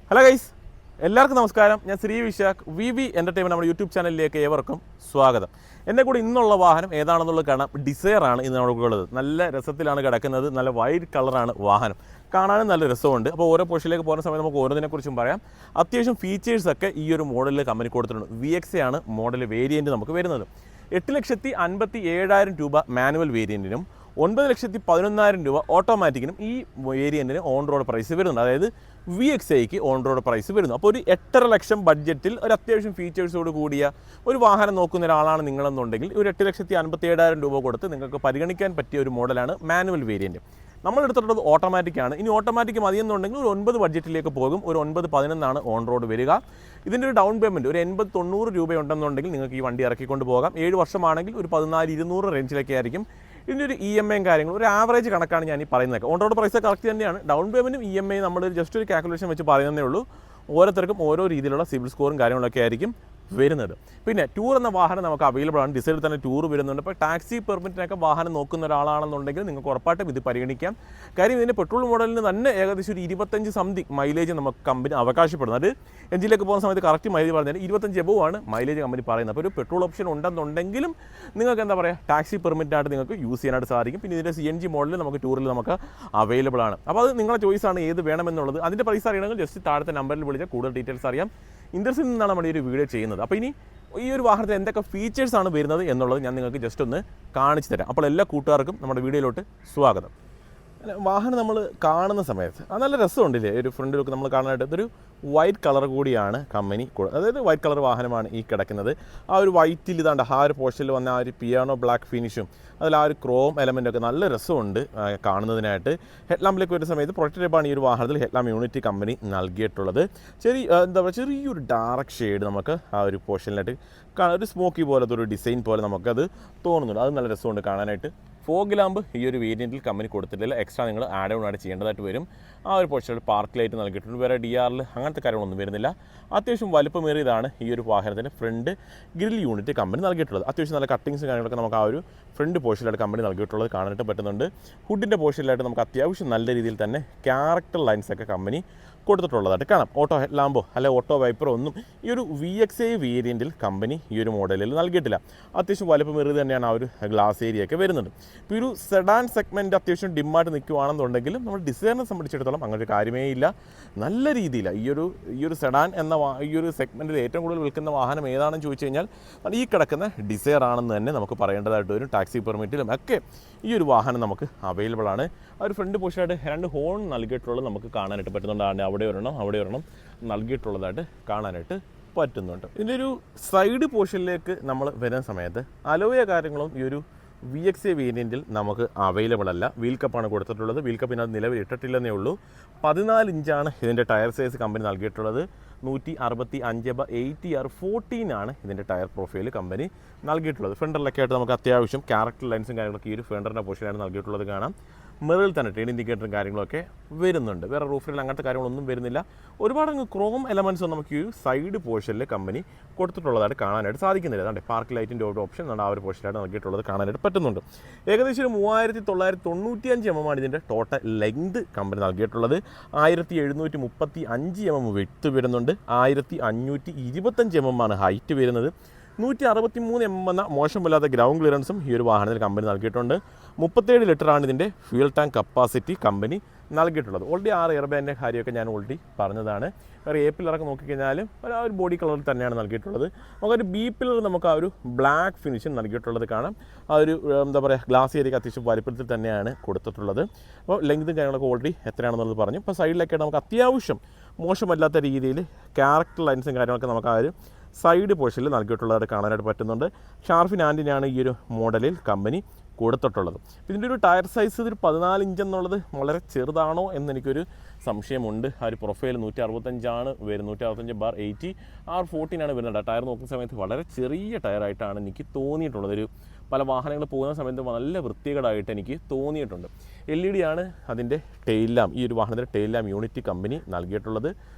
Hello guys, എല്ലാവർക്കും നമസ്കാരം. ഞാൻ ശ്രീ വിശാഖ് VV എൻ്റർടൈൻമെൻറ്റ് നമ്മുടെ യൂട്യൂബ് ചാനലിലേക്ക് ഏവർക്കും സ്വാഗതം. എൻ്റെ കൂടെ ഇന്നുള്ള വാഹനം ഏതാണെന്നുള്ളത് കാണാം. ഡിസയറാണ് ഇന്ന് നമ്മുടെ ഉള്ളത്. നല്ല രസത്തിലാണ് കിടക്കുന്നത്. നല്ല വൈറ്റ് കളറാണ് വാഹനം, കാണാനും നല്ല രസമുണ്ട്. അപ്പോൾ ഓരോ പോർഷനിലേക്ക് പോകുന്ന സമയത്ത് നമുക്ക് ഓരോന്നിനെക്കുറിച്ചും പറയാം. അത്യാവശ്യം ഫീച്ചേഴ്സൊക്കെ ഈ ഒരു മോഡലിൽ കമ്പനി കൊടുത്തിട്ടുണ്ട്. VXA ആണ് മോഡൽ വേരിയൻറ്റ് നമുക്ക് വരുന്നത്. 8,57,000 രൂപ മാനുവൽ വേരിയൻറ്റിനും 9,11,000 രൂപ ഓട്ടോമാറ്റിക്കിനും ഈ വേരിയൻറ്റിന് ഓൺ റോഡ് പ്രൈസ് വരുന്നുണ്ട്. അതായത് VXAയ്ക്ക് ഓൺ റോഡ് പ്രൈസ് വരുന്നു. അപ്പോൾ ഒരു 8.5 ലക്ഷം ബഡ്ജറ്റിൽ ഒരു അത്യാവശ്യം ഫീച്ചേഴ്സോട് കൂടിയ ഒരു വാഹനം നോക്കുന്ന ഒരാളാണ് നിങ്ങളെന്നുണ്ടെങ്കിൽ ഒരു 8,57,000 രൂപ കൊടുത്ത് നിങ്ങൾക്ക് പരിഗണിക്കാൻ പറ്റിയ ഒരു മോഡലാണ് മാനുവൽ വേരിയൻറ്റ്. നമ്മളെടുത്തിട്ടുള്ളത് ഓട്ടോമാറ്റിക്കാണ്. ഇനി ഓട്ടോമാറ്റിക് മതിയെന്നുണ്ടെങ്കിൽ ഒരു 9 ബഡ്ജറ്റിലേക്ക് പോകും. ഒരു 9,11 ഓൺ റോഡ് വരിക. ഇതിൻ്റെ ഒരു ഡൗൺ പേയ്മെൻറ്റ് ഒരു 80-90 രൂപയുണ്ടെന്നുണ്ടെങ്കിൽ നിങ്ങൾക്ക് ഈ വണ്ടി ഇറക്കിക്കൊണ്ട് പോകാം. 7 വർഷമാണെങ്കിൽ ഒരു 14,200 റേഞ്ചിലൊക്കെ ആയിരിക്കും. ഇതിൻ്റെ ഒരു EMI കാര്യങ്ങളും ഒരു ആവറേജ് കണക്കാണ് ഞാൻ ഈ പറയുന്നത്. ഓൺ റോഡ് പ്രൈസ് കറക്റ്റ് തന്നെയാണ്. ഡൗൺ പേയ്മെൻറ്റും EMI നമ്മൾ ജസ്റ്റ് ഒരു കാൽക്കുലേഷൻ വെച്ച് പറയുന്നതേ ഉള്ളൂ. ഓരോരുത്തർക്കും ഓരോ രീതിയിലുള്ള സിവിൽ സ്കോറും കാര്യങ്ങളൊക്കെ ആയിരിക്കും വരുന്നത്. പിന്നെ ടൂർ എന്ന വാഹനം നമുക്ക് അവൈലബിൾ ആണ്. ഡിസൈഡിൽ തന്നെ ടൂർ വരുന്നുണ്ട്. ഇപ്പോൾ ടാക്സി പെർമിറ്റിനൊക്കെ വാഹനം നോക്കുന്ന ഒരാളാണെന്നുണ്ടെങ്കിൽ നിങ്ങൾക്ക് ഉറപ്പായിട്ടും ഇത് പരിഗണിക്കാം. കാര്യം ഇതിൻ്റെ പെട്രോൾ മോഡലിന് തന്നെ ഏകദേശം ഒരു 25 സംതിങ് മൈലേജ് നമുക്ക് കമ്പനി അവകാശപ്പെടുന്നത്. അത് എഞ്ചിനിലേക്ക് പോകുന്ന സമയത്ത് കറക്റ്റ് മൈലേജ് പറഞ്ഞാൽ 25 എബോവാണ് മൈലേജ് കമ്പനി പറയുന്നത്. അപ്പോൾ ഒരു പെട്രോൾ ഓപ്ഷൻ ഉണ്ടെന്നുണ്ടെങ്കിലും നിങ്ങൾക്ക് എന്താ പറയുക, ടാക്സി പെർമിറ്റായിട്ട് നിങ്ങൾക്ക് യൂസ് ചെയ്യാനായിട്ട് സാധിക്കും. പിന്നെ ഇതിൻ്റെ CNG മോഡൽ നമുക്ക് ടൂറിൽ നമുക്ക് അവൈലബിൾ ആണ്. അപ്പോൾ അത് നിങ്ങളുടെ ചോയ്സാണ് ഏത് വേണമെന്നുള്ളത്. അതിൻ്റെ പ്രൈസ് അറിയണമെങ്കിൽ ജസ്റ്റ് താഴത്തെ നമ്പറിൽ വിളിച്ചാൽ കൂടുതൽ ഡീറ്റെയിൽസ് അറിയാം. ഇൻട്രസ്റ്റിൽ നിന്നാണ് നമ്മൾ ഈ ഒരു വീഡിയോ ചെയ്യുന്നത്. അപ്പോൾ ഇനി ഈ ഒരു വാഹനത്തിൽ എന്തൊക്കെ ഫീച്ചേഴ്സാണ് വരുന്നത് എന്നുള്ളത് ഞാൻ നിങ്ങൾക്ക് ജസ്റ്റ് ഒന്ന് കാണിച്ചു തരാം. അപ്പോൾ എല്ലാ കൂട്ടുകാർക്കും നമ്മുടെ വീഡിയോയിലോട്ട് സ്വാഗതം. വാഹനം നമ്മൾ കാണുന്ന സമയത്ത് നല്ല രസമുണ്ടല്ലേ, ഒരു ഫ്രണ്ട് ലുക്ക് നമ്മൾ കാണാനായിട്ട്. ഇതൊരു വൈറ്റ് കളർ കൂടിയാണ് കമ്പനി, അതായത് വൈറ്റ് കളർ വാഹനമാണ് ഈ കിടക്കുന്നത്. ആ ഒരു വൈറ്റിൽ ഇതാണ്ട് ആ ഒരു പോർഷനിൽ വന്ന ആ ഒരു പിയാനോ ബ്ലാക്ക് ഫിനിഷും അതിൽ ആ ഒരു ക്രോം എലമെൻ്റൊക്കെ നല്ല രസമുണ്ട് കാണുന്നതിനായിട്ട്. ഹെഡ്ലാമ്പിലേക്ക് വരുന്ന സമയത്ത് പ്രൊട്ടക്റ്റഡാണ് ഈ ഒരു വാഹനത്തിൽ ഹെഡ്ലാമ്പ് യൂണിറ്റ് കമ്പനി നൽകിയിട്ടുള്ളത്. എന്താ പറയുക, ചെറിയൊരു ഡാർക്ക് ഷെയ്ഡ് നമുക്ക് ആ ഒരു പോർഷനിലായിട്ട് ഒരു സ്മോക്കി പോലത്തെ ഒരു ഡിസൈൻ പോലെ നമുക്കത് തോന്നുന്നുണ്ട്. അത് നല്ല രസമുണ്ട് കാണാനായിട്ട്. ഫോഗ് ലാമ്പ് ഈ ഒരു വേരിയൻറ്റിൽ കമ്പനി കൊടുത്തിട്ടില്ല. എക്സ്ട്രാ നിങ്ങൾ ആഡ് ഓൺ ആയിട്ട് ചെയ്യേണ്ടതായിട്ട് വരും. ആ ഒരു പോർഷനിൽ പാർക്ക് ലൈറ്റ് നൽകിയിട്ടുണ്ട്. വേറെ DRL അങ്ങനത്തെ കാര്യങ്ങളൊന്നും വരുന്നില്ല. അത്യാവശ്യം വലുപ്പമേറിയതാണ് ഈ ഒരു വാഹനത്തിൻ്റെ ഫ്രണ്ട് ഗ്രിൽ യൂണിറ്റ് കമ്പനി നൽകിയിട്ടുള്ളത്. അത്യാവശ്യം നല്ല കട്ടിങ്സ് കാര്യങ്ങളൊക്കെ നമുക്ക് ആ ഒരു ഫ്രണ്ട് പോർഷനിലായിട്ട് കമ്പനി നൽകിയിട്ടുള്ളത് കാണാനായിട്ട് പറ്റുന്നുണ്ട്. ഹുഡിൻ്റെ പോർഷനിലായിട്ട് നമുക്ക് അത്യാവശ്യം നല്ല രീതിയിൽ തന്നെ ക്യാരക്ടർ ലൈൻസൊക്കെ കമ്പനി കൊടുത്തിട്ടുള്ളതായിട്ട് കാണാം. ഓട്ടോ ഹെഡ് ലാമ്പോ അല്ലെ ഓട്ടോ വൈപ്പറോ ഒന്നും ഈ ഒരു VXA വേരിയൻറ്റിൽ കമ്പനി ഈ ഒരു മോഡലിൽ നൽകിയിട്ടില്ല. അത്യാവശ്യം വലുപ്പമേറിയത് തന്നെയാണ് ആ ഒരു ഗ്ലാസ് ഏരിയ ഒക്കെ വരുന്നത്. ഇപ്പോൾ ഒരു സെഡാൻ സെഗ്മെൻറ്റ് അത്യാവശ്യം ഡിമ്മായിട്ട് നിൽക്കുകയാണെന്നുണ്ടെങ്കിലും നമ്മൾ ഡിസൈറിനെ സംബന്ധിച്ചിടത്തോളം അങ്ങനെ ഒരു കാര്യമേ ഇല്ല. നല്ല രീതിയിൽ ഈ ഒരു സെഡാൻ എന്ന ഈ ഒരു സെഗ്മെൻറ്റിൽ ഏറ്റവും കൂടുതൽ വിൽക്കുന്ന വാഹനം ഏതാണെന്ന് ചോദിച്ചു കഴിഞ്ഞാൽ ഈ കിടക്കുന്ന ഡിസയർ ആണെന്ന് തന്നെ നമുക്ക് പറയേണ്ടതായിട്ട് വരും. ടാക്സി പെർമിറ്റിലും ഒക്കെ ഈ ഒരു വാഹനം നമുക്ക് അവൈലബിൾ ആണ്. ആ ഒരു ഫ്രണ്ട് പോർഷനായിട്ട് 2 ഹോൺ നൽകിയിട്ടുള്ളത് നമുക്ക് കാണാനായിട്ട് പറ്റുന്നുണ്ട്. അവിടെ ഒരെണ്ണം നൽകിയിട്ടുള്ളതായിട്ട് കാണാനായിട്ട് പറ്റുന്നുണ്ട്. ഇതിൻ്റെ ഒരു സൈഡ് പോർഷനിലേക്ക് നമ്മൾ വരുന്ന സമയത്ത് അലോയ കാര്യങ്ങളും ഈ ഒരു VXA വേരിയൻറ്റിൽ നമുക്ക് അവൈലബിൾ അല്ല. വീൽ കപ്പാണ് കൊടുത്തിട്ടുള്ളത്. വീൽ കപ്പിനകത്ത് നിലവിൽ ഇട്ടിട്ടില്ലെന്നേ ഉള്ളൂ. 14 ഇഞ്ചാണ് ഇതിൻ്റെ ടയർ സൈസ് കമ്പനി നൽകിയിട്ടുള്ളത്. 165/80R14 ആണ് ഇതിൻ്റെ ടയർ പ്രൊഫൈൽ കമ്പനി നൽകിയിട്ടുള്ളത്. ഫെൻഡറിലൊക്കെ ആയിട്ട് നമുക്ക് അത്യാവശ്യം ക്യാരക്ടർ ലൈൻസും കാര്യങ്ങളൊക്കെ ഈ ഒരു ഫെൻഡറിൻ്റെ പോർഷനാണ് നൽകിയിട്ടുള്ളത് കാണാം. മിററിൽ തന്നെ ടേൺ ഇൻഡിക്കേറ്ററും കാര്യങ്ങളൊക്കെ വരുന്നുണ്ട്. വേറെ റൂഫിൽ അങ്ങനത്തെ കാര്യങ്ങളൊന്നും വരുന്നില്ല. ഒരുപാട് ക്രോം എലമെൻറ്റ്സ് നമുക്ക് ഈ സൈഡ് പോർഷനിൽ കമ്പനി കൊടുത്തിട്ടുള്ളതായിട്ട് കാണാനായിട്ട് സാധിക്കുന്നില്ല. അതാണ്ട് പാർക്ക് ലൈറ്റിൻ്റെ ഒരു ഓപ്ഷൻ ആ ഒരു പോർഷനായിട്ട് നൽകിയിട്ടുള്ളത് കാണാനായിട്ട് പറ്റുന്നുണ്ട്. ഏകദേശം ഒരു 3,995 mm ആണ് ഇതിൻ്റെ ടോട്ടൽ ലെങ്ത് കമ്പനി നൽകിയിട്ടുള്ളത്. 1,735 mm വിഡ്ത്ത് വരുന്നുണ്ട്. 1,525 mm ആണ് ഹൈറ്റ് വരുന്നത്. 163 mm എന്ന മോശമില്ലാത്ത ഗ്രൗണ്ട് ക്ലിയറൻസും ഈ ഒരു വാഹനത്തിൽ കമ്പനി നൽകിയിട്ടുണ്ട്. 37 ലിറ്ററാണ് ഇതിൻ്റെ ഫ്യൂൽ ടാങ്ക് കപ്പാസിറ്റി കമ്പനി നൽകിയിട്ടുള്ളത്. ഓൾറെഡി 6 എയർ ബാഗിൻ്റെ കാര്യമൊക്കെ ഞാൻ ഓൾറെഡി പറഞ്ഞതാണ്. വേറെ A പില്ലറൊക്കെ നോക്കിക്കഴിഞ്ഞാലും ആ ഒരു ബോഡി കളറിൽ തന്നെയാണ് നൽകിയിട്ടുള്ളത്. നമുക്കൊരു B പില്ലർ നമുക്ക് ആ ഒരു ബ്ലാക്ക് ഫിനിഷും നൽകിയിട്ടുള്ളത് കാണാം. ആ ഒരു എന്താ പറയുക, ഗ്ലാസ് ഏരിയക്ക് അത്യാവശ്യം വലിപ്പത്തിൽ തന്നെയാണ് കൊടുത്തിട്ടുള്ളത്. അപ്പോൾ ലെങ്തും കാര്യങ്ങളൊക്കെ ഓൾറെഡി എത്രയാണെന്നുള്ളത് പറഞ്ഞു. ഇപ്പോൾ സൈഡിലൊക്കെ നമുക്ക് അത്യാവശ്യം മോശമല്ലാത്ത രീതിയിൽ ക്യാരക്ടർ ലൈൻസും കാര്യങ്ങളൊക്കെ നമുക്ക് ആ ഒരു സൈഡ് പോർഷനിൽ നൽകിയിട്ടുള്ളതായിട്ട് കാണാനായിട്ട് പറ്റുന്നുണ്ട്. ഷാർഫിൻ ആൻറ്റിനാണ് ഈ ഒരു മോഡലിൽ കമ്പനി കൊടുത്തിട്ടുള്ളത്. ഇതിൻ്റെ ഒരു ടയർ സൈസ് ഒരു 14 ഇഞ്ച് എന്നുള്ളത് വളരെ ചെറുതാണോ എന്നെനിക്കൊരു സംശയമുണ്ട്. ആ ഒരു പ്രൊഫൈൽ 165 വരുന്നത്. 165/80R14 ആണ് വരുന്നത്. ടയർ നോക്കുന്ന സമയത്ത് വളരെ ചെറിയ ടയറായിട്ടാണ് എനിക്ക് തോന്നിയിട്ടുള്ളത്. ഒരു പല വാഹനങ്ങൾ പോകുന്ന സമയത്ത് നല്ല വൃത്തികേടായിട്ട് എനിക്ക് തോന്നിയിട്ടുണ്ട്. LED ആണ് അതിൻ്റെ ടെയിൽ ലാമ്പ്, ഈ ഒരു വാഹനത്തിൻ്റെ ടെയിൽ ലാമ്പ് യൂണിറ്റ് കമ്പനി നൽകിയിട്ടുള്ളത്.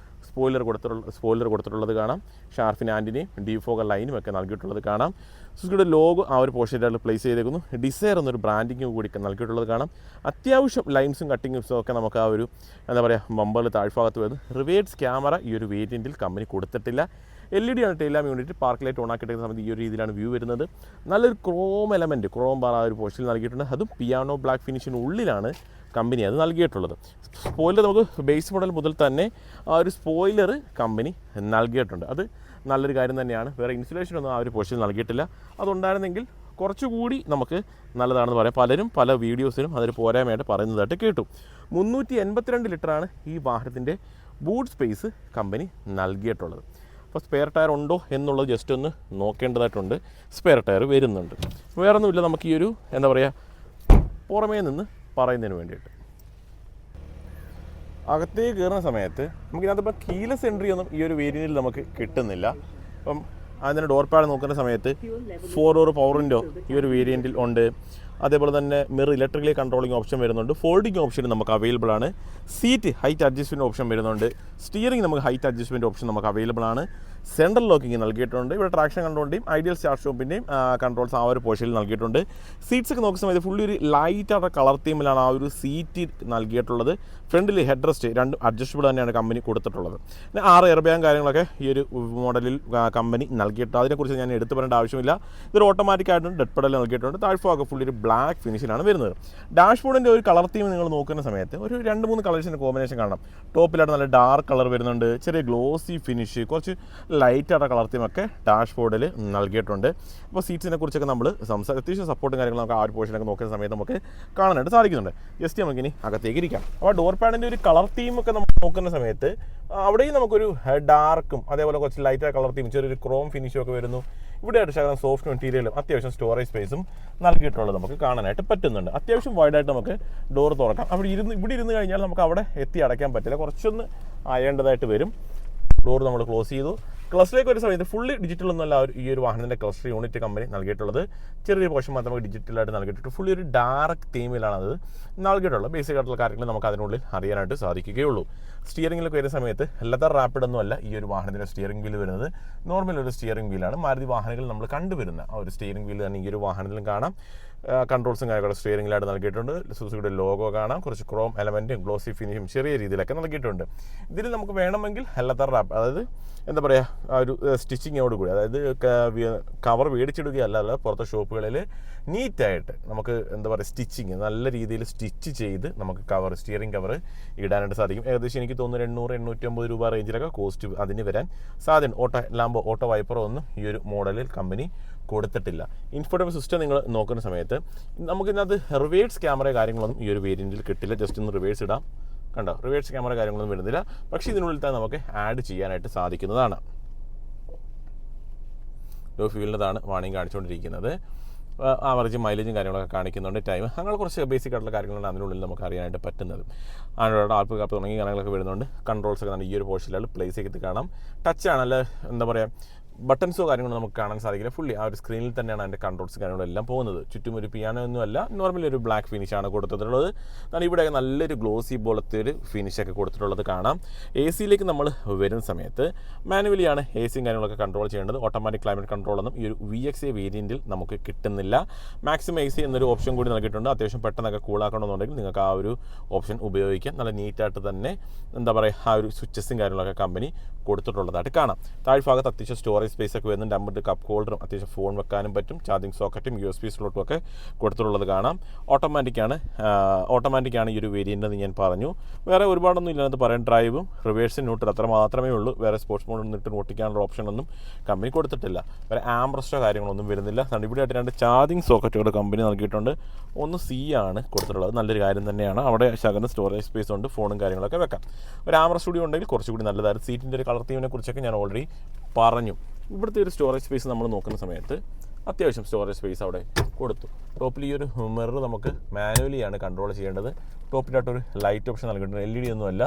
സ്പോയിലർ കൊടുത്തിട്ടുള്ളത് കാണാം. ഷാർഫിൻ ആൻറ്റിനെയും ഡിഫോഗർ ലൈനും ഒക്കെ നൽകിയിട്ടുള്ളത് കാണാം. സുസുക്കിയുടെ ലോഗോ ആ ഒരു പോർഷനിൽ പ്ലേസ് ചെയ്തേക്കുന്നു. ഡിസയർ എന്നൊരു ബ്രാൻഡിങ് കൂടി നൽകിയിട്ടുള്ളത് കാണാം. അത്യാവശ്യം ലൈൻസും കട്ടിങ്സും ഒക്കെ നമുക്ക് ആ ഒരു ബമ്പറിൽ താഴ്ഭാഗത്ത് വരുന്നു. റിവേഴ്സ് ക്യാമറ ഈ ഒരു വേരിയൻറ്റിൽ കമ്പനി കൊടുത്തിട്ടില്ല. LED ആണ് ടൈലാം യൂണിറ്റ്. പാർക്ക് ലൈറ്റ് ഓൺ ആക്കിയിട്ട് സമയത്ത് ഈ ഒരു രീതിയിലാണ് വ്യൂ വരുന്നത്. നല്ലൊരു ക്രോം ബാർ ആ ഒരു പോർഷനിൽ നൽകിയിട്ടുണ്ട്. അതും പിയാനോ ബ്ലാക്ക് ഫിനിഷിനുള്ളിലാണ് കമ്പനി അത് നൽകിയിട്ടുള്ളത്. സ്പോയിലർ നമുക്ക് ബേസ് മോഡൽ മുതൽ തന്നെ ആ ഒരു സ്പോയിലർ കമ്പനി നൽകിയിട്ടുണ്ട്. അത് നല്ലൊരു കാര്യം തന്നെയാണ്. വേറെ ഇൻസുലേഷനൊന്നും ആ ഒരു പോർഷനിൽ നൽകിയിട്ടില്ല. അതുണ്ടായിരുന്നെങ്കിൽ കുറച്ചുകൂടി നമുക്ക് നല്ലതാണെന്ന് പറയാം. പലരും പല വീഡിയോസിലും അതൊരു പോരായ്മയായിട്ട് പറയുന്നതായിട്ട് കേട്ടു. 382 ലിറ്ററാണ് ഈ വാഹനത്തിൻ്റെ ബൂട്ട് സ്പേസ് കമ്പനി നൽകിയിട്ടുള്ളത്. അപ്പോൾ സ്പെയർ ടയർ ഉണ്ടോ എന്നുള്ളത് ജസ്റ്റ് ഒന്ന് നോക്കേണ്ടതായിട്ടുണ്ട്. സ്പെയർ ടയർ വരുന്നുണ്ട്. വേറൊന്നുമില്ല നമുക്ക് ഈ ഒരു പുറമേ നിന്ന് പറയുന്നതിന് വേണ്ടിയിട്ട്. അകത്തേക്ക് കയറുന്ന സമയത്ത് നമുക്കിതിനകത്ത് കീലെസ് എൻട്രി ഒന്നും ഈ ഒരു വേരിയൻറ്റിൽ നമുക്ക് കിട്ടുന്നില്ല. അപ്പം അതിൻ്റെ ഡോർ പാഡ് നോക്കുന്ന സമയത്ത് 4 ഡോർ പവർ വിൻഡോ ഈ ഒരു വേരിയൻറ്റിൽ ഉണ്ട്. അതേപോലെ തന്നെ മിറർ ഇലക്ട്രിക്കലി കൺട്രോളിങ് ഓപ്ഷൻ വരുന്നുണ്ട്. ഫോൾഡിങ് ഓപ്ഷൻ നമുക്ക് അവൈലബിൾ ആണ്. സീറ്റ് ഹൈറ്റ് അഡ്ജസ്റ്റ്മെൻറ്റ് ഓപ്ഷൻ വരുന്നുണ്ട്. സ്റ്റിയറിംഗ് നമുക്ക് ഹൈറ്റ് അഡ്ജസ്റ്റ്മെൻറ്റ് ഓപ്ഷൻ നമുക്ക് അവൈലബിൾ ആണ്. സെൻട്രൽ ലോക്കിങ് നൽകിയിട്ടുണ്ട്. ഇവിടെ ട്രാക്ഷൻ കൺട്രോളിൻ്റെയും ഐഡിയൽ സ്റ്റാർട്ട് സ്റ്റോപ്പിൻ്റെയും കൺട്രോൾസ് ആ ഒരു പോർഷനിൽ നൽകിയിട്ടുണ്ട്. സീറ്റ്സ് ഒക്കെ നോക്കുന്ന സമയത്ത് ഫുള്ളി ഒരു ലൈറ്റായിട്ട് കളർ തീമിലാണ് ആ ഒരു സീറ്റ് നൽകിയിട്ടുള്ളത്. ഫ്രണ്ടിൽ ഹെഡ് റെസ്റ്റ് 2 അഡ്ജസ്റ്റബിൾ തന്നെയാണ് കമ്പനി കൊടുത്തിട്ടുള്ളത്. പിന്നെ 6 എയർ ബാഗ് കാര്യങ്ങളൊക്കെ ഈ ഒരു മോഡലിൽ കമ്പനി നൽകിയിട്ടുണ്ട്. അതിനെക്കുറിച്ച് ഞാൻ എടുത്തു പറയേണ്ട ആവശ്യമില്ല. ഇതൊരു ഓട്ടോമാറ്റിക് ആയിട്ട് ഡെഡ് പെഡൽ നൽകിയിട്ടുണ്ട്. താഴ്ഭാഗം ഫുള്ളി ഒരു ബ്ലാക്ക് ഫിനിഷിലാണ് വരുന്നത്. ഡാഷ്ബോർഡിൻ്റെ ഒരു കളർ തീം നിങ്ങൾ നോക്കുന്ന സമയത്ത് ഒരു 2-3 കളേഴ്സിൻ്റെ കോമ്പിനേഷൻ കാണാം. ടോപ്പിലായിട്ട് നല്ല ഡാർക്ക് കളർ വരുന്നുണ്ട്. ചെറിയ ഗ്ലോസി ഫിനിഷ്, കുറച്ച് ലൈറ്റായിട്ട് കളർ തീമൊക്കെ ഡാഷ്ബോർഡിൽ നൽകിയിട്ടുണ്ട്. അപ്പോൾ സീറ്റ്സിനെ കുറിച്ചൊക്കെ നമ്മൾ അത്യാവശ്യം സപ്പോർട്ടും കാര്യങ്ങളും നമുക്ക് ആ ഒരു പോർഷനൊക്കെ നോക്കുന്ന സമയത്ത് നമുക്ക് കാണാനായിട്ട് സാധിക്കുന്നുണ്ട്. ജസ്റ്റ് നമുക്കിനി അകത്തേക്ക് ഇരിക്കാം. അപ്പോൾ ഡോർ പാഡിൻ്റെ ഒരു കളർ തീമൊക്കെ നമ്മൾ നോക്കുന്ന സമയത്ത് അവിടെയും നമുക്കൊരു ഡാർക്കും അതേപോലെ കുറച്ച് ലൈറ്റായ കളർ തീം, ചെറിയൊരു ക്രോം ഫിനിഷും ഒക്കെ വരുന്നു. ഇവിടെയായിട്ട് ശകലം സോഫ്റ്റ് മെറ്റീരിയലും അത്യാവശ്യം സ്റ്റോറേജ് സ്പേസും നൽകിയിട്ടുള്ളത് നമുക്ക് കാണാനായിട്ട് പറ്റുന്നുണ്ട്. അത്യാവശ്യം വൈഡായിട്ട് നമുക്ക് ഡോർ തുറക്കാം. ഇവിടെ ഇരുന്ന് കഴിഞ്ഞാൽ നമുക്ക് അവിടെ എത്തി അടയ്ക്കാൻ പറ്റില്ല, കുറച്ചൊന്ന് അയേണ്ടതായിട്ട് വരും. ഡോർ നമ്മൾ ക്ലോസ് ചെയ്തു. ക്ലസ്റ്ററിലേക്ക് ഒരു സമയത്ത് ഫുള്ളി ഡിജിറ്റൽ ഒന്നുമല്ല ഈ ഒരു വാഹനത്തിൻ്റെ ക്ലസ്റ്റർ യൂണിറ്റ് കമ്പനി നൽകിയിട്ടുള്ളത്. ചെറിയൊരു പോർഷൻ മാത്രം നമുക്ക് ഡിജിറ്റലായിട്ട് നൽകിയിട്ടുണ്ട്. ഫുള്ളി ഒരു ഡാർക്ക് തീമിലാണ് അത് നൽകിയിട്ടുള്ളത്. ബേസിക് ആയിട്ടുള്ള കാര്യങ്ങൾ നമുക്ക് അതിനുള്ളിൽ അറിയാനായിട്ട് സാധിക്കുകയുള്ളൂ. സ്റ്റിയറിംഗിലൊക്കെ വരുന്ന സമയത്ത് ലെതർ റാപ്പിഡ് ഒന്നുമല്ല ഈ ഒരു വാഹനത്തിൻ്റെ സ്റ്റിയറിംഗ് വീൽ വരുന്നത്. നോർമൽ ഒരു സ്റ്റിയറിംഗ് വീലാണ്. മാരുതി വാഹനങ്ങളിൽ നമ്മൾ കണ്ടുവരുന്ന ആ ഒരു സ്റ്റിയറിംഗ് വീൽ തന്നെ ഈ ഒരു വാഹനത്തിലും കാണാം. കൺട്രോൾസും കാര്യങ്ങളൊക്കെ സ്റ്റിയറിംഗിലായിട്ട് നൽകിയിട്ടുണ്ട്. സുസുക്കിയുടെ ലോഗോ കാണാം. കുറച്ച് ക്രോം എലമെൻറ്റും ഗ്ലോസി ഫിനിഷും ചെറിയ രീതിയിലൊക്കെ നൽകിയിട്ടുണ്ട്. ഇതിൽ നമുക്ക് വേണമെങ്കിൽ ലെതർ റാപ്പ്, അതായത് എന്താ പറയുക, ആ ഒരു സ്റ്റിച്ചിങ്ങോട് കൂടി, അതായത് കവർ മേടിച്ചിടുകയല്ല, പുറത്തെ ഷോപ്പുകളിൽ നീറ്റായിട്ട് നമുക്ക് എന്താ പറയുക സ്റ്റിച്ചിങ് നല്ല രീതിയിൽ സ്റ്റിച്ച് ചെയ്ത് നമുക്ക് സ്റ്റിയറിംഗ് കവർ ഇടാനായിട്ട് സാധിക്കും. ഏകദേശം എനിക്ക് തോന്നുന്നു 800-850 രൂപ റേഞ്ചിലൊക്കെ കോസ്റ്റ് അതിന് വരാൻ സാധ്യത. ഓട്ടോ വൈപ്പറോ ഒന്നും ഈ ഒരു മോഡലിൽ കമ്പനി കൊടുത്തിട്ടില്ല. ഇൻഫോർട്ടൈൻമെന്റ് സിസ്റ്റം നിങ്ങൾ നോക്കുന്ന സമയത്ത് നമുക്കിതിനകത്ത് റിവേഴ്സ് ക്യാമറ കാര്യങ്ങളൊന്നും ഈ ഒരു വേരിയൻറ്റിൽ കിട്ടില്ല. ജസ്റ്റ് ഒന്ന് റിവേഴ്സ് ഇടാം. കണ്ടോ, റിവേഴ്സ് ക്യാമറ കാര്യങ്ങളൊന്നും വരുന്നില്ല. പക്ഷേ ഇതിനുള്ളിൽ തന്നെ നമുക്ക് ആഡ് ചെയ്യാനായിട്ട് സാധിക്കുന്നതാണ്. ലോ ഫ്യൂലിൻ്റെതാണ് വാണിംഗ് കാണിച്ചുകൊണ്ടിരിക്കുന്നത്. ആവറേജ് മൈലേജും കാര്യങ്ങളൊക്കെ കാണിക്കുന്നുണ്ട്. ടൈം അങ്ങനെ കുറച്ച് ബേസിക് ആയിട്ടുള്ള കാര്യങ്ങളാണ് അതിനുള്ളിൽ നമുക്ക് അറിയാനായിട്ട് പറ്റുന്നത്. ആൻഡ്രോയിഡ് ആപ്പ് കാപ്പ് തുടങ്ങിയ കാര്യങ്ങളൊക്കെ വരുന്നുണ്ട്. കൺട്രോൾസൊക്കെ തന്നെ ഈ ഒരു പോർഷനിലാണ് പ്ലേസ് ചെയ്ത് കാണാം. ടച്ചാണ്, അല്ല എന്താ പറയുക ബട്ടൺസോ കാര്യങ്ങളോ നമുക്ക് കാണാൻ സാധിക്കില്ല. ഫുള്ളി ആ ഒരു സ്ക്രീനിൽ തന്നെയാണ് അതിൻ്റെ കൺട്രോൾസ് കാര്യങ്ങളെല്ലാം പോകുന്നത്. ചുറ്റും ഒരു പിയാനോ ഒന്നുമല്ല, നോർമലി ഒരു ബ്ലാക്ക് ഫിനിഷാണ് കൊടുത്തിട്ടുള്ളത്. എന്നാൽ ഇവിടെ നല്ലൊരു ഗ്ലോസി പോലത്തെ ഒരു ഫിനിഷൊക്കെ കൊടുത്തിട്ടുള്ളത് കാണാം. AC-യിലേക്ക് നമ്മൾ വരുന്ന സമയത്ത് മാനുവലിയാണ് AC കാര്യങ്ങളൊക്കെ കൺട്രോൾ ചെയ്യേണ്ടത്. ഓട്ടോമാറ്റിക് ക്ലൈമറ്റ് കൺട്രോളൊന്നും ഈ ഒരു VXA വേരിയൻറ്റിൽ നമുക്ക് കിട്ടുന്നില്ല. മാക്സിമം AC എന്നൊരു ഓപ്ഷൻ കൂടി നൽകിയിട്ടുണ്ട്. അത്യാവശ്യം പെട്ടെന്നൊക്കെ കൂളാക്കണമെന്നുണ്ടെങ്കിൽ നിങ്ങൾക്ക് ആ ഒരു ഓപ്ഷൻ ഉപയോഗിക്കാം. നല്ല നീറ്റായിട്ട് തന്നെ എന്താ പറയുക ആ ഒരു സ്വിച്ചസും കാര്യങ്ങളൊക്കെ കമ്പനി കൊടുത്തിട്ടുള്ളതായിട്ട് കാണാം. താഴ്ഭാഗത്ത് അത്യാവശ്യം സ്റ്റോറേജ് സ്പേസ് ഒക്കെ വരുന്നുണ്ട്. 50 കപ്പ് ഹോൾഡറും അത്യാവശ്യം ഫോൺ വെക്കാനും പറ്റും. ചാർജിങ് സോക്കറ്റും USB സ്ലോട്ടും ഒക്കെ കൊടുത്തിട്ടുള്ളത് കാണാം. ഓട്ടോമാറ്റിക്കാണ് ഈ ഒരു വേരിയൻ്റ് എന്ന് ഞാൻ പറഞ്ഞു. വേറെ ഒരുപാടൊന്നും ഇല്ലാതെ പറയാൻ. ഡ്രൈവും റിവേഴ്സും ന്യൂട്രൽ അത്ര മാത്രമേ ഉള്ളൂ. വേറെ സ്പോർട്സ് മോഡ് നിന്നിട്ട് ഓട്ടിക്കാനുള്ള ഓപ്ഷനൊന്നും കമ്പനി കൊടുത്തിട്ടില്ല. വേറെ ആംബ്രസ്റ്റോ കാര്യങ്ങളൊന്നും വരുന്നില്ല. ഇവിടെ ആയിട്ട് 2 ചാർജിങ് സോക്കറ്റുകൾ കമ്പനി നൽകിയിട്ടുണ്ട്. ഒന്ന് C ആണ് കൊടുത്തിട്ടുള്ളത്. നല്ലൊരു കാര്യം തന്നെയാണ്. അവിടെ ശകലം സ്റ്റോറേജ് സ്പേസ് ഉണ്ട്, ഫോണും കാര്യങ്ങളൊക്കെ വെക്കാം. ഒരു ആംബ്രസ്റ്റ് സ്റ്റുഡിയോ ഉണ്ടെങ്കിൽ കുറച്ചുകൂടി നല്ലതായിരുന്നു. സീറ്റിൻ്റെ ഒരു കളർ തീമിനെ കുറിച്ചൊക്കെ ഞാൻ ഓൾറെഡി പറഞ്ഞു. ഇവിടുത്തെ ഒരു സ്റ്റോറേജ് സ്പേസ് നമ്മൾ നോക്കുന്ന സമയത്ത് അത്യാവശ്യം സ്റ്റോറേജ് സ്പേസ് അവിടെ കൊടുത്തു. ടോപ്പിൽ ഈ ഒരു മിറർ നമുക്ക് മാനുവലിയാണ് കൺട്രോൾ ചെയ്യേണ്ടത്. ടോപ്പിലായിട്ടൊരു ലൈറ്റ് ഓപ്ഷൻ നൽകിയിട്ടുണ്ട്. LED ഒന്നുമല്ല,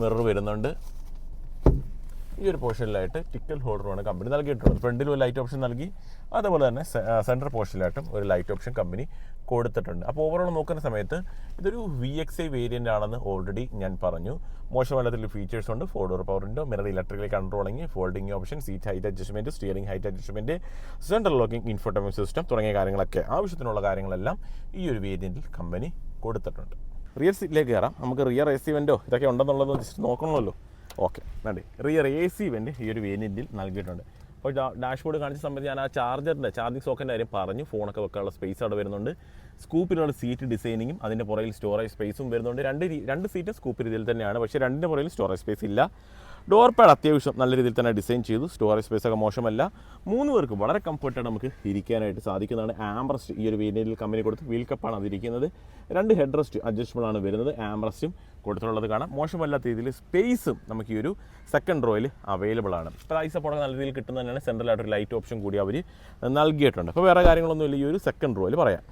മിറർ വരുന്നുണ്ട്. ഈ ഒരു പോർഷനിലായിട്ട് ടിക്കറ്റ് ഹോൾഡറുമാണ് കമ്പനി നൽകിയിട്ടുള്ളത്. ഫ്രണ്ടിലും ഒരു ലൈറ്റ് ഓപ്ഷൻ നൽകി, അതുപോലെ തന്നെ സെൻട്രൽ പോർഷനിലായിട്ടും ഒരു ലൈറ്റ് ഓപ്ഷൻ കമ്പനി കൊടുത്തിട്ടുണ്ട്. അപ്പോൾ ഓവറോൾ നോക്കുന്ന സമയത്ത് ഇതൊരു VXi വേരിയൻ്റ് ആണെന്ന് ഓൾറെഡി ഞാൻ പറഞ്ഞു. മോശമല്ലാത്ത ഫീച്ചേഴ്സ് ഉണ്ട്. 4 door power window, mirror electrically controlling, folding option, seat height adjustment, steering height adjustment, central locking, infotainment system തുടങ്ങിയ കാര്യങ്ങളൊക്കെ ആവശ്യത്തിനുള്ള കാര്യങ്ങളെല്ലാം ഈ ഒരു വേരിയൻറ്റിൽ കമ്പനി കൊടുത്തിട്ടുണ്ട്. റിയർ സീറ്റിലേക്ക് കയറാം. നമുക്ക് റിയർ AC വെൻറ്റോ ഇതൊക്കെ ഉണ്ടെന്നുള്ളത് ജസ്റ്റ് നോക്കണമല്ലോ. ഓക്കെ, വേണ്ടേ റിയർ AC വെൻറ്റ് ഈ ഒരു വേരിയൻറ്റിൽ നൽകിയിട്ടുണ്ട്. അപ്പോൾ ഡാഷ്ബോർഡ് കാണിച്ച സമയത്ത് ഞാൻ ആ ചാർജിങ് സോക്കറ്റിൻ്റെ കാര്യം പറഞ്ഞു. ഫോണൊക്കെ വെക്കാനുള്ള സ്പേസ് അവിടെ വരുന്നുണ്ട്. സ്കൂപ്പിനുള്ള സീറ്റ് ഡിസൈനിങ്ങും അതിൻ്റെ പുറകിൽ സ്റ്റോറേജ് സ്പേസും വരുന്നുണ്ട്. രണ്ട് സീറ്റ് സ്കൂപ്പ് രീതിയിൽ തന്നെയാണ്, പക്ഷേ രണ്ടിൻ്റെ പുറകിൽ സ്റ്റോറേജ് സ്പേസ് ഇല്ല. ഡോർ പാഡ് അത്യാവശ്യം നല്ല രീതിയിൽ തന്നെ ഡിസൈൻ ചെയ്തു. സ്റ്റോറേജ് സ്പേസ് ഒക്കെ മോശമല്ല. 3 പേർക്ക് വളരെ കംഫർട്ടായിട്ട് നമുക്ക് ഇരിക്കാനായിട്ട് സാധിക്കുന്നതാണ്. ആംബ്രസ്റ്റ് ഈ ഒരു വേരിയൻറ്റിൽ കമ്പനി കൊടുത്ത് വീൽ കപ്പാണ് അതിരിക്കുന്നത്. 2 ഹെഡ് റെസ്റ്റ് അഡ്ജസ്റ്റബിൾ ആണ് വരുന്നത്. ആംബ്രസ്റ്റും കൊടുത്തിട്ടുള്ളത് കാണാം. മോശമല്ലാത്ത രീതിയിൽ സ്പേസും നമുക്ക് ഈ ഒരു സെക്കൻഡ് റോയിൽ അവൈലബിൾ ആണ്. പ്രൈസ് അപ്പോൾ നല്ല രീതിയിൽ കിട്ടുന്നത് തന്നെയാണ്. സെൻട്രലായിട്ടൊരു ലൈറ്റ് ഓപ്ഷൻ കൂടി അവർ നൽകിയിട്ടുണ്ട്. അപ്പോൾ വേറെ കാര്യങ്ങളൊന്നുമില്ല ഈ ഒരു സെക്കൻഡ് റോയിൽ പറയാം.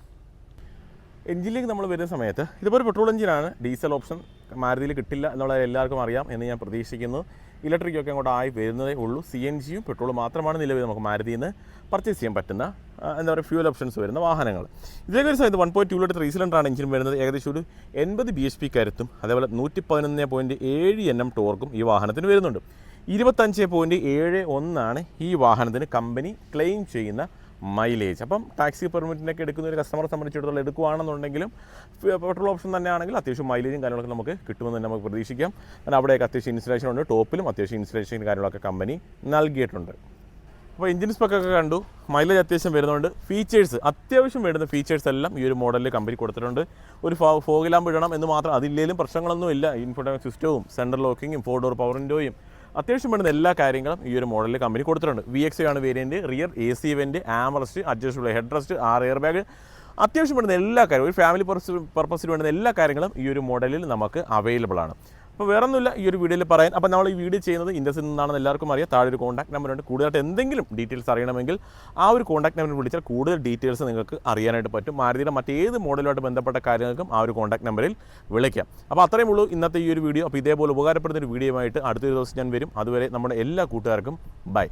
എഞ്ചിനിലേക്ക് നമ്മൾ വരുന്ന സമയത്ത് ഇതിപ്പോൾ ഒരു പെട്രോൾ എഞ്ചിനാണ്. ഡീസൽ ഓപ്ഷൻ മാരുതിയിൽ കിട്ടില്ല എന്നുള്ളത് എല്ലാവർക്കും അറിയാം എന്ന് ഞാൻ പ്രതീക്ഷിക്കുന്നു. ഇലക്ട്രിക്കൊക്കെ അങ്ങോട്ട് ആയി വരുന്നതേ ഉള്ളൂ. CNGയും പെട്രോൾ മാത്രമാണ് നിലവിൽ നമുക്ക് മാരുതിയിൽ നിന്ന് പർച്ചേസ് ചെയ്യാൻ പറ്റുന്ന എന്താ പറയുക ഫ്യൂൽ ഓപ്ഷൻസ് വരുന്ന വാഹനങ്ങൾ. ഇതിലേക്ക് ഒരു സമയത്ത് 1.2 ലിറ്റർ 3 സിലിണ്ടറാണ് എഞ്ചിൻ വരുന്നത്. ഏകദേശം ഒരു 80 bhp കരുത്തും അതേപോലെ 111.7 Nm ടോർക്കും ഈ വാഹനത്തിന് വരുന്നുണ്ട്. 25.71 ഈ വാഹനത്തിന് കമ്പനി ക്ലെയിം ചെയ്യുന്ന മൈലേജ്. അപ്പം ടാക്സി പെർമിറ്റിനൊക്കെ എടുക്കുന്ന ഒരു കസ്റ്റമറെ സംബന്ധിച്ചിടത്തോളം എടുക്കുകയാണെന്നുണ്ടെങ്കിലും പെട്രോൾ ഓപ്ഷൻ തന്നെയാണെങ്കിൽ അത്യാവശ്യം മൈലേജും കാര്യങ്ങളൊക്കെ നമുക്ക് കിട്ടുമെന്ന് തന്നെ നമുക്ക് പ്രതീക്ഷിക്കാം. കാരണം അവിടെയൊക്കെ അത്യാവശ്യം ഇൻസ്റ്റലേഷൻ ഉണ്ട്. ടോപ്പിലും അത്യാവശ്യം ഇൻസ്റ്റലേഷൻ കാര്യങ്ങളൊക്കെ കമ്പനി നൽകിയിട്ടുണ്ട്. അപ്പോൾ എഞ്ചിൻ സ്പെക്കൊക്കെ കണ്ടു. മൈലേജ് അത്യാവശ്യം വരുന്നുണ്ട്. ഫീച്ചേഴ്സ് അത്യാവശ്യം വരുന്ന ഫീച്ചേഴ്സ് എല്ലാം ഈ ഒരു മോഡലിൽ കമ്പനി കൊടുത്തിട്ടുണ്ട്. ഒരു ഫോഗ് ലാമ്പ് ഇടണം എന്ന് മാത്രം, അതില്ലെങ്കിലും പ്രശ്നങ്ങളൊന്നും ഇല്ല. ഇൻഫോർടൈൻമെൻറ്റ് സിസ്റ്റവും സെൻട്രൽ ലോക്കിങ്ങും 4 ഡോർ പവർ വിൻഡോയും അത്യാവശ്യം വേണ്ടുന്ന എല്ലാ കാര്യങ്ങളും ഈ ഒരു മോഡലിൽ കമ്പനി കൊടുത്തിട്ടുണ്ട്. VXi ആണ് variant. Rear AC vent, armrest, adjustable headrest, 6 airbag, അത്യാവശ്യം വേണ്ടുന്ന എല്ലാ കാര്യവും, ഒരു ഫാമിലി പർപ്പസിന് വേണ്ടുന്ന എല്ലാ കാര്യങ്ങളും ഈ ഒരു മോഡലിൽ നമുക്ക് അവൈലബിൾ ആണ്. അപ്പോൾ വേറെ ഒന്നുമില്ല ഈ ഒരു വീഡിയോയിൽ പറയാൻ. അപ്പോൾ നമ്മൾ ഈ വീഡിയോ ചെയ്യുന്നത് ഇൻഡസിൽ നിന്നാണെന്ന് എല്ലാവർക്കും അറിയാം. താഴെ ഒരു കോൺടാക്ട് നമ്പർ ഉണ്ട്. കൂടുതലായിട്ട് എന്തെങ്കിലും ഡീറ്റെയിൽസ് അറിയണമെങ്കിൽ ആ ഒരു കോൺടാക്ട് നമ്പർ വിളിച്ചാൽ കൂടുതൽ ഡീറ്റെയിൽസ് നിങ്ങൾക്ക് അറിയാനായിട്ട് പറ്റും. മാരുതിയുടെ മറ്റേത് മോഡലുമായിട്ട് ബന്ധപ്പെട്ട കാര്യങ്ങൾക്കും ആ ഒരു കോൺടാക്ട് നമ്പറിൽ വിളിക്കാം. അപ്പോൾ അത്രയും ഉള്ളൂ ഇന്നത്തെ ഈ ഒരു വീഡിയോ. അപ്പോൾ ഇതേപോലെ ഉപകാരപ്പെടുന്ന ഒരു വീഡിയോയുമായിട്ട് അടുത്തൊരു ദിവസം ഞാൻ വരും. അതുവരെ നമ്മുടെ എല്ലാ കൂട്ടുകാർക്കും ബൈ.